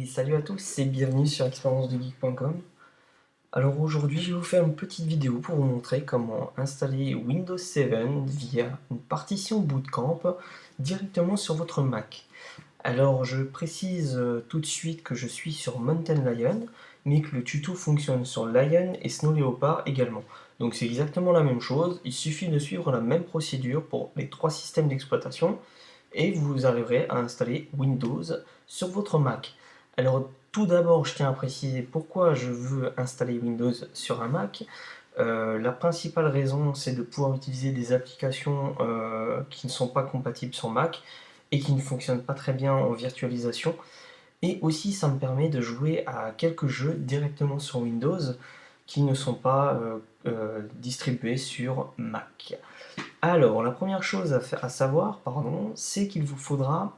Et salut à tous et bienvenue sur expériencedegeek.com. Alors aujourd'hui je vais vous faire une petite vidéo pour vous montrer comment installer Windows 7 via une partition Bootcamp directement sur votre Mac. Alors je précise tout de suite que je suis sur Mountain Lion, mais que le tuto fonctionne sur Lion et Snow Leopard également. Donc c'est exactement la même chose, il suffit de suivre la même procédure pour les trois systèmes d'exploitation et vous arriverez à installer Windows sur votre Mac. Alors tout d'abord, je tiens à préciser pourquoi je veux installer Windows sur un Mac. La principale raison, c'est de pouvoir utiliser des applications qui ne sont pas compatibles sur Mac et qui ne fonctionnent pas très bien en virtualisation. Et aussi, ça me permet de jouer à quelques jeux directement sur Windows qui ne sont pas distribués sur Mac. Alors, la première chose à savoir, c'est qu'il vous faudra,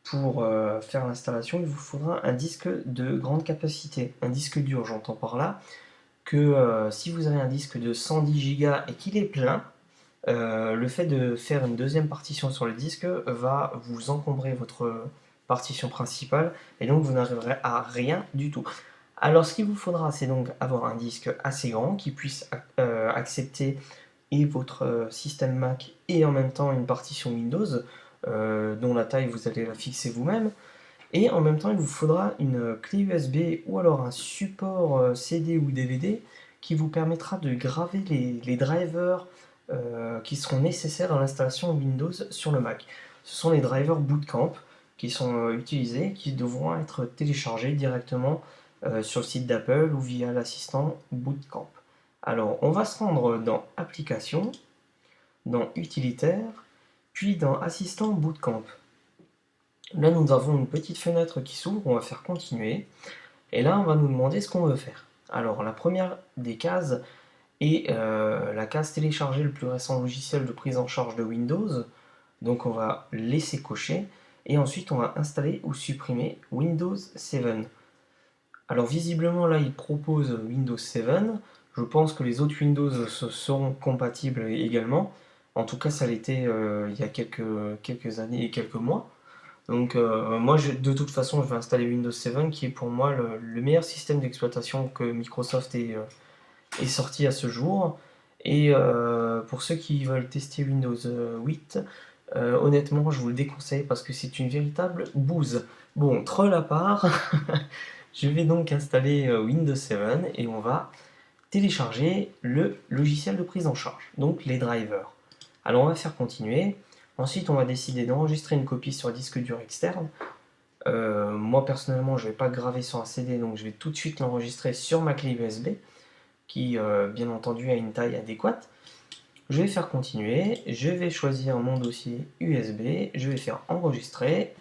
pour faire l'installation, il vous faudra un disque de grande capacité. Un disque dur, j'entends par là que si vous avez un disque de 110 Go et qu'il est plein, le fait de faire une deuxième partition sur le disque va vous encombrer votre partition principale et donc vous n'arriverez à rien du tout. Alors ce qu'il vous faudra, c'est donc avoir un disque assez grand qui puisse accepter et votre système Mac et en même temps une partition Windows dont la taille vous allez la fixer vous-même. Et en même temps, il vous faudra une clé USB ou alors un support CD ou DVD qui vous permettra de graver les drivers qui seront nécessaires à l'installation Windows sur le Mac. Ce sont les drivers Bootcamp qui sont utilisés, qui devront être téléchargés directement sur le site d'Apple ou via l'assistant Bootcamp. Alors, on va se rendre dans Applications, dans Utilitaire, puis dans Assistant Bootcamp. Là, nous avons une petite fenêtre qui s'ouvre, on va faire continuer. Et là, on va nous demander ce qu'on veut faire. Alors, la première des cases est la case télécharger le plus récent logiciel de prise en charge de Windows. Donc, on va laisser cocher. Et ensuite, on va installer ou supprimer Windows 7. Alors, visiblement, là, il propose Windows 7. Je pense que les autres Windows seront compatibles également. En tout cas, ça l'était il y a quelques années et quelques mois. Donc moi, de toute façon, je vais installer Windows 7, qui est pour moi le meilleur système d'exploitation que Microsoft ait sorti à ce jour. Et pour ceux qui veulent tester Windows 8, honnêtement, je vous le déconseille parce que c'est une véritable bouse. Bon, troll à part, je vais donc installer Windows 7 et on va télécharger le logiciel de prise en charge, donc les drivers. Alors on va faire continuer. Ensuite, on va décider d'enregistrer une copie sur disque dur externe. Moi, personnellement, je ne vais pas graver sur un CD, donc je vais tout de suite l'enregistrer sur ma clé USB, qui, bien entendu, a une taille adéquate. Je vais faire continuer. Je vais choisir mon dossier USB. Je vais faire enregistrer.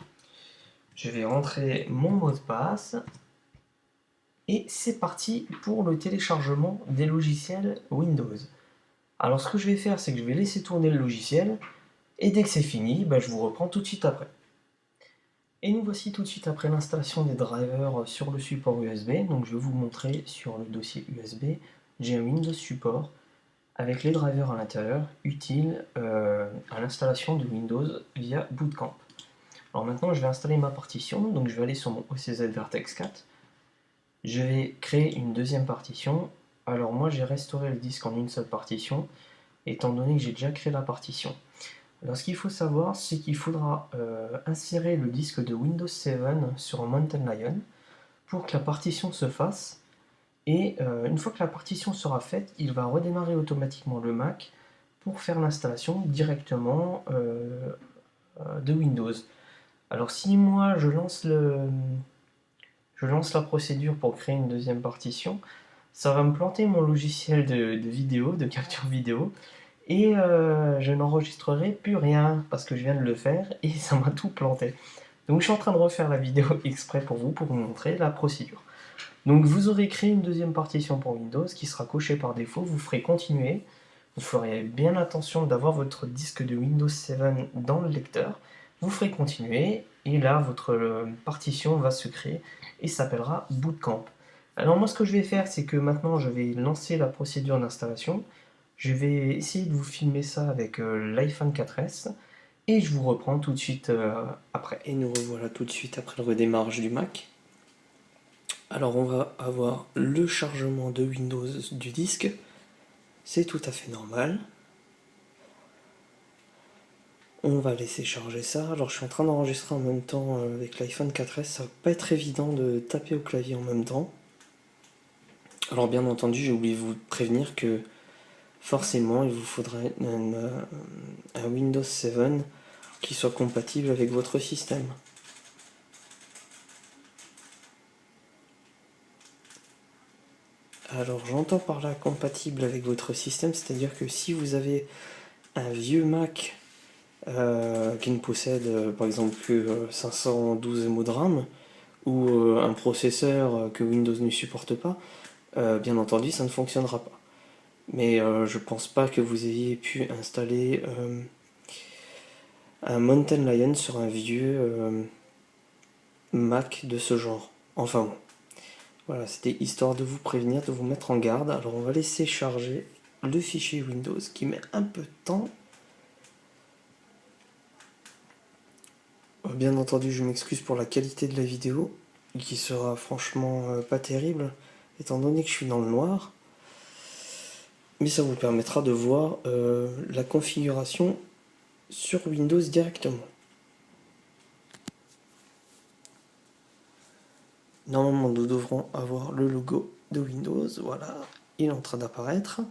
Je vais rentrer mon mot de passe. Et c'est parti pour le téléchargement des logiciels Windows. Alors, ce que je vais faire, c'est que je vais laisser tourner le logiciel. Et dès que c'est fini, je vous reprends tout de suite après. Et nous voici tout de suite après l'installation des drivers sur le support USB. Donc je vais vous montrer sur le dossier USB, j'ai un Windows Support avec les drivers à l'intérieur utiles à l'installation de Windows via Bootcamp. Alors maintenant je vais installer ma partition, donc je vais aller sur mon OCZ Vertex 4. Je vais créer une deuxième partition. Alors moi j'ai restauré le disque en une seule partition, étant donné que j'ai déjà créé la partition. Alors ce qu'il faut savoir, c'est qu'il faudra insérer le disque de Windows 7 sur un Mountain Lion pour que la partition se fasse. Et une fois que la partition sera faite, il va redémarrer automatiquement le Mac pour faire l'installation directement de Windows. Alors si moi je lance la procédure pour créer une deuxième partition, ça va me planter mon logiciel de vidéo, de capture vidéo. Et je n'enregistrerai plus rien parce que je viens de le faire et ça m'a tout planté. Donc je suis en train de refaire la vidéo exprès pour vous montrer la procédure. Donc vous aurez créé une deuxième partition pour Windows qui sera cochée par défaut, vous ferez continuer, vous ferez bien attention d'avoir votre disque de Windows 7 dans le lecteur, vous ferez continuer et là votre partition va se créer et s'appellera Bootcamp. Alors moi ce que je vais faire, c'est que maintenant je vais lancer la procédure d'installation. Je vais essayer de vous filmer ça avec l'iPhone 4S et je vous reprends tout de suite après. Et nous revoilà tout de suite après le redémarrage du Mac. Alors on va avoir le chargement de Windows du disque, c'est tout à fait normal. On va laisser charger ça. Alors je suis en train d'enregistrer en même temps avec l'iPhone 4S, ça va pas être évident de taper au clavier en même temps. Alors bien entendu, j'ai oublié de vous prévenir que forcément il vous faudra un Windows 7 qui soit compatible avec votre système. Alors j'entends par là compatible avec votre système, c'est-à-dire que si vous avez un vieux Mac qui ne possède par exemple que 512 MO de RAM ou un processeur que Windows ne supporte pas, bien entendu ça ne fonctionnera pas. Mais je pense pas que vous ayez pu installer un Mountain Lion sur un vieux Mac de ce genre. Enfin bon. Voilà, c'était histoire de vous prévenir, de vous mettre en garde. Alors on va laisser charger le fichier Windows qui met un peu de temps. Bien entendu, je m'excuse pour la qualité de la vidéo, qui sera franchement pas terrible, étant donné que je suis dans le noir. Mais ça vous permettra de voir la configuration sur Windows directement. Normalement, nous devrons avoir le logo de Windows. Voilà, il est en train d'apparaître.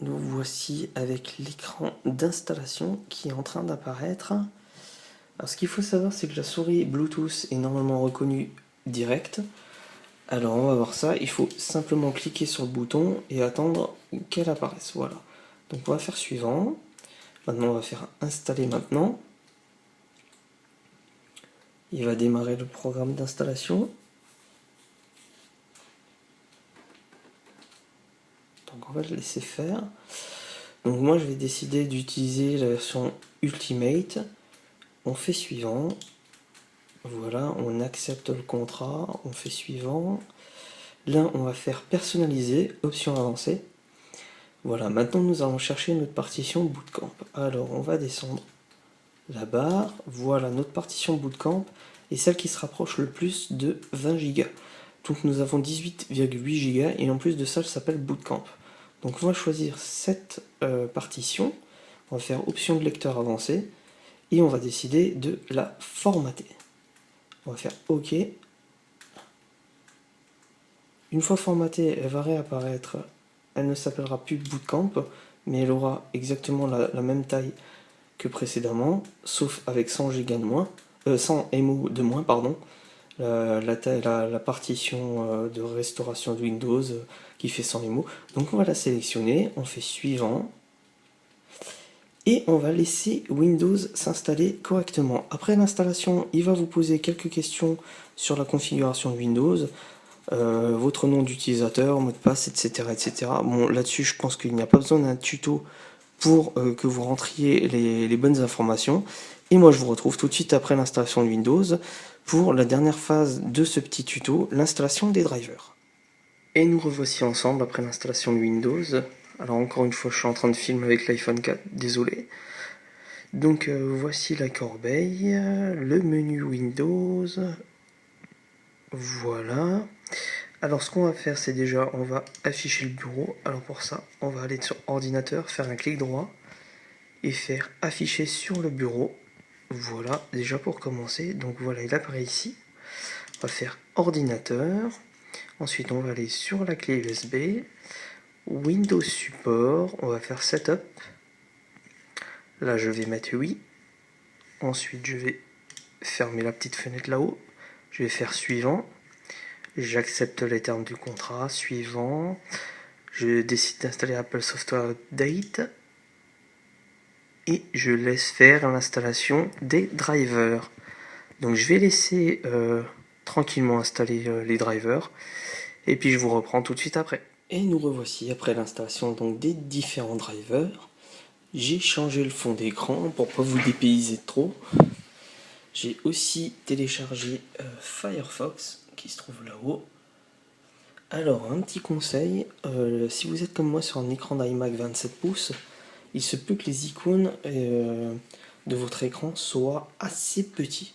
Nous voici avec l'écran d'installation qui est en train d'apparaître. Alors ce qu'il faut savoir, c'est que la souris Bluetooth est normalement reconnue direct. Alors on va voir ça, il faut simplement cliquer sur le bouton et attendre qu'elle apparaisse. Voilà. Donc on va faire suivant. Maintenant on va faire installer maintenant. Il va démarrer le programme d'installation. Donc on va le laisser faire. Donc moi je vais décider d'utiliser la version Ultimate. On fait suivant. Voilà, on accepte le contrat, on fait suivant. Là on va faire personnaliser, option avancée. Voilà, maintenant nous allons chercher notre partition Bootcamp. Alors on va descendre la barre, voilà notre partition Bootcamp et celle qui se rapproche le plus de 20 Go. Donc nous avons 18,8 Go et en plus de ça elle s'appelle Bootcamp. Donc on va choisir cette partition, on va faire option de lecteur avancé et on va décider de la formater. On va faire OK. Une fois formatée, elle va réapparaître. Elle ne s'appellera plus Bootcamp, mais elle aura exactement la même taille que précédemment, sauf avec 100 Go de moins, 100 MO de moins, pardon. La partition de restauration de Windows qui fait 100 MO. Donc on va la sélectionner, on fait suivant. Et on va laisser Windows s'installer correctement. Après l'installation, il va vous poser quelques questions sur la configuration de Windows, votre nom d'utilisateur, mot de passe, etc. etc. Bon, là-dessus, je pense qu'il n'y a pas besoin d'un tuto pour que vous rentriez les bonnes informations. Et moi, je vous retrouve tout de suite après l'installation de Windows pour la dernière phase de ce petit tuto, l'installation des drivers. Et nous revoici ensemble après l'installation de Windows. Alors encore une fois, je suis en train de filmer avec l'iPhone 4, désolé. Donc voici la corbeille, le menu Windows. Voilà. Alors ce qu'on va faire, c'est déjà, on va afficher le bureau. Alors pour ça, on va aller sur ordinateur, faire un clic droit et faire afficher sur le bureau. Voilà, déjà pour commencer. Donc voilà, il apparaît ici. On va faire ordinateur. Ensuite, on va aller sur la clé USB. Windows Support, on va faire Setup. Là, je vais mettre oui. Ensuite, je vais fermer la petite fenêtre là-haut. Je vais faire suivant. J'accepte les termes du contrat. Suivant. Je décide d'installer Apple Software Update. Et je laisse faire l'installation des drivers. Donc, je vais laisser tranquillement installer les drivers. Et puis, je vous reprends tout de suite après. Et nous revoici après l'installation donc des différents drivers. J'ai changé le fond d'écran pour pas vous dépayser trop. J'ai aussi téléchargé Firefox qui se trouve là-haut. Alors un petit conseil, si vous êtes comme moi sur un écran d'iMac 27 pouces, il se peut que les icônes de votre écran soient assez petits.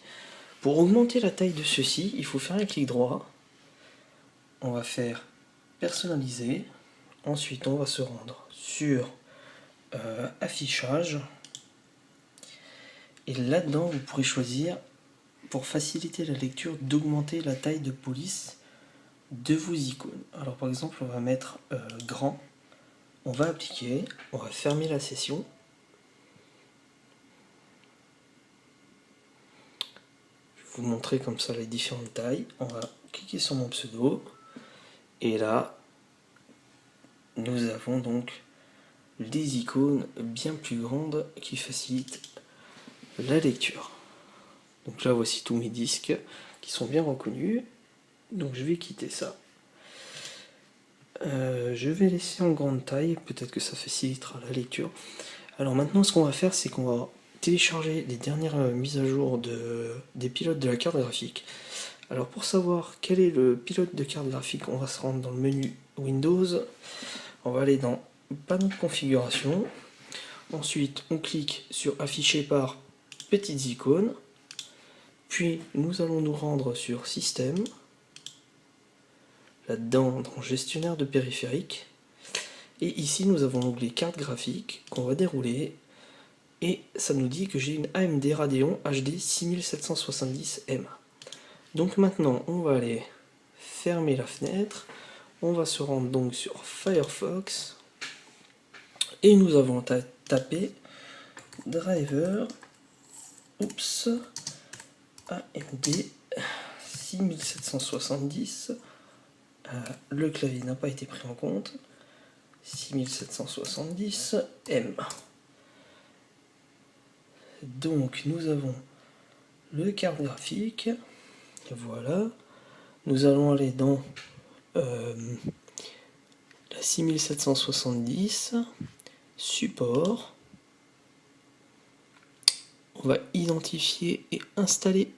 Pour augmenter la taille de ceci, il faut faire un clic droit. On va faire personnaliser. Ensuite, on va se rendre sur affichage. Et là-dedans, vous pourrez choisir, pour faciliter la lecture, d'augmenter la taille de police de vos icônes. Alors par exemple, on va mettre grand. On va appliquer. On va fermer la session. Je vais vous montrer comme ça les différentes tailles. On va cliquer sur mon pseudo. Et là, nous avons donc des icônes bien plus grandes qui facilitent la lecture. Donc là, voici tous mes disques qui sont bien reconnus. Donc je vais quitter ça. Je vais laisser en grande taille, peut-être que ça facilitera la lecture. Alors maintenant, ce qu'on va faire, c'est qu'on va télécharger les dernières mises à jour des pilotes de la carte graphique. Alors pour savoir quel est le pilote de carte graphique, on va se rendre dans le menu Windows. On va aller dans panneau de configuration. Ensuite, on clique sur afficher par petites icônes. Puis nous allons nous rendre sur système. Là-dedans, dans gestionnaire de périphériques. Et ici, nous avons l'onglet carte graphique qu'on va dérouler. Et ça nous dit que j'ai une AMD Radeon HD 6770M. Donc maintenant, on va aller fermer la fenêtre. On va se rendre donc sur Firefox. Et nous avons tapé driver AMD 6770. Le clavier n'a pas été pris en compte. 6770M. Donc nous avons le carte graphique. Voilà. Nous allons aller dans la 6770 support. On va identifier et installer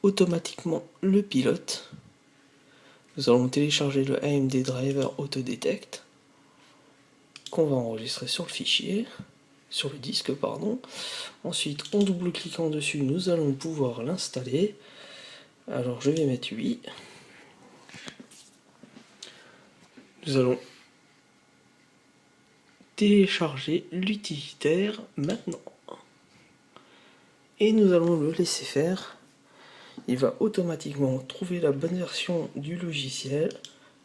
automatiquement le pilote. Nous allons télécharger le AMD Driver Autodetect qu'on va enregistrer sur le fichier, sur le disque pardon. Ensuite, en double-cliquant dessus, nous allons pouvoir l'installer. Alors je vais mettre oui. Nous allons télécharger l'utilitaire maintenant. Et nous allons le laisser faire. Il va automatiquement trouver la bonne version du logiciel.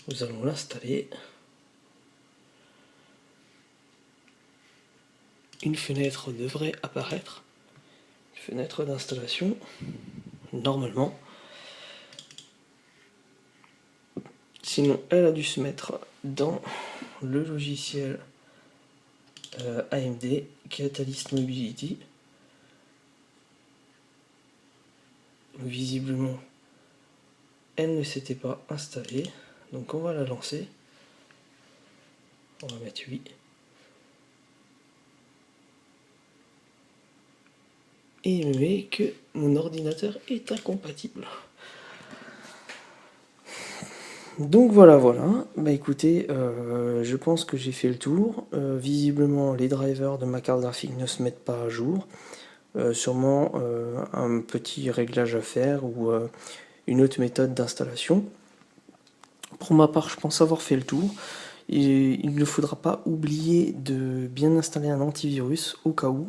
Nous allons l'installer. Une fenêtre devrait apparaître. Une fenêtre d'installation. Normalement. Sinon, elle a dû se mettre dans le logiciel AMD Catalyst Mobility. Visiblement, elle ne s'était pas installée. Donc on va la lancer. On va mettre oui. Et il me met que mon ordinateur est incompatible. Donc voilà. Bah écoutez, je pense que j'ai fait le tour. Visiblement, les drivers de ma carte graphique ne se mettent pas à jour. Sûrement un petit réglage à faire ou une autre méthode d'installation. Pour ma part, je pense avoir fait le tour. Il ne faudra pas oublier de bien installer un antivirus au cas où,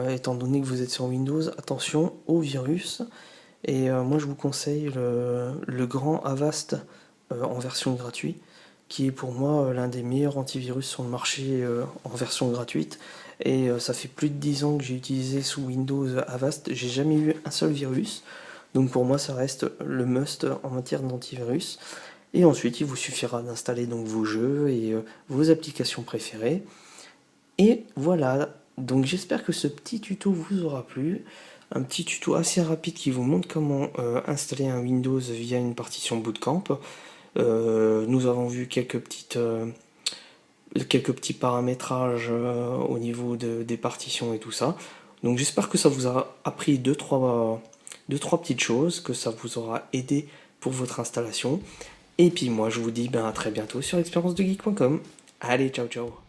étant donné que vous êtes sur Windows, attention au virus. Et moi je vous conseille le grand Avast en version gratuite, qui est pour moi l'un des meilleurs antivirus sur le marché en version gratuite. Et ça fait plus de 10 ans que j'ai utilisé sous Windows Avast, j'ai jamais eu un seul virus. Donc pour moi ça reste le must en matière d'antivirus. Et ensuite il vous suffira d'installer donc vos jeux et vos applications préférées. Et voilà, donc j'espère que ce petit tuto vous aura plu. Un petit tuto assez rapide qui vous montre comment installer un Windows via une partition Bootcamp. Nous avons vu quelques petits paramétrages au niveau des partitions et tout ça. Donc j'espère que ça vous a appris deux, trois petites choses, que ça vous aura aidé pour votre installation. Et puis moi je vous dis à très bientôt sur expériencedegeek.com. Allez, ciao ciao.